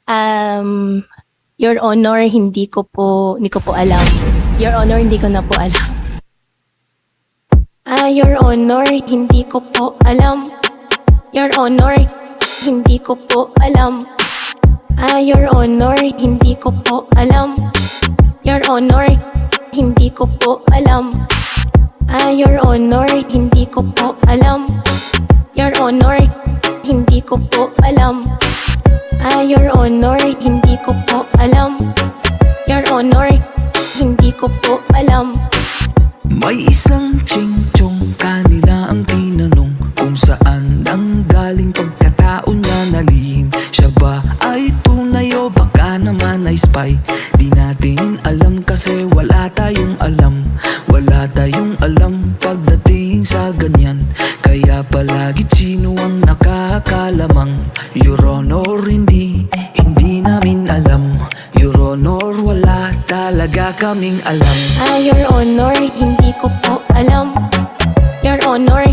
Um, Your Honor, hindi ko po alam. Your Honor, hindi ko na po alam. Your Honor, hindi ko po alam. Your Honor, hindi ko po alam. Your Honor, hindi ko po alam. Your Honor, hindi ko po alam. Your Honor, hindi ko po alam. Your Honor, hindi ko po alam. Your Honor, hindi ko po alam. Your Honor, hindi ko po alam. May isang ching-chong, kanila ang tinanong kung saan ang galing pagkatao niya na lihim. Siya ba ay tunay o baka naman ay spy? Di natin alam kasi wala tayong alam. Wala tayong alam pagdating sa ganyan. Kaya palagi sino ang nakakalamang. Your Honor, hindi namin alam. Your Honor, wala talaga kaming alam. Your Honor, hindi ko po alam. Your Honor,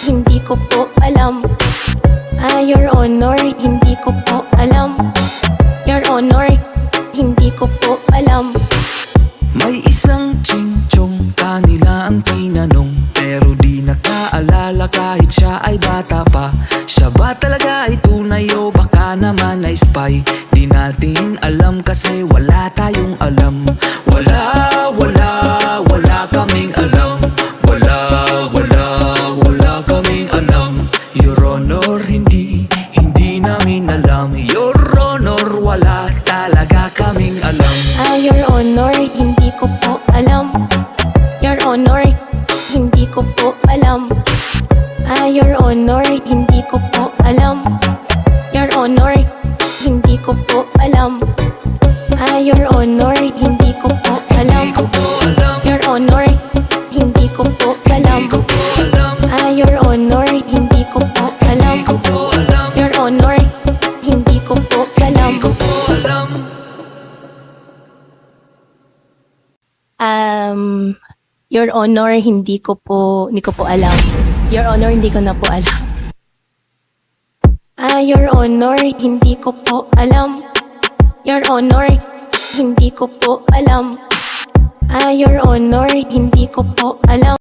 hindi ko po alam. Your Honor, hindi ko po alam. Your Honor, hindi ko po alam. May isang ching-chong, kanila ang tinanong, pero di nakaalala kahit siya ay bata pa. Siya ba talaga ay tunay o baka naman ay spy? Di natin alam kasi wala tayong alam. Wala kaming alam. Wala kaming alam. Your Honor, hindi namin alam. Your Honor, wala talaga kaming alam. Your Honor, hindi ko po alam. Your Honor, hindi ko po alam. Your Honor, hindi ko po alam. Your Honor, hindi ko po alam. Your Honor, hindi ko po alam. Your Honor, hindi ko po alam. Your Honor, hindi ko po alam. Your Honor, hindi ko po alam. Your Honor, hindi ko po alam. Your Honor, hindi ko na po alam. Your Honor, hindi ko po alam. Your Honor, hindi ko po alam. Your Honor, hindi ko po alam.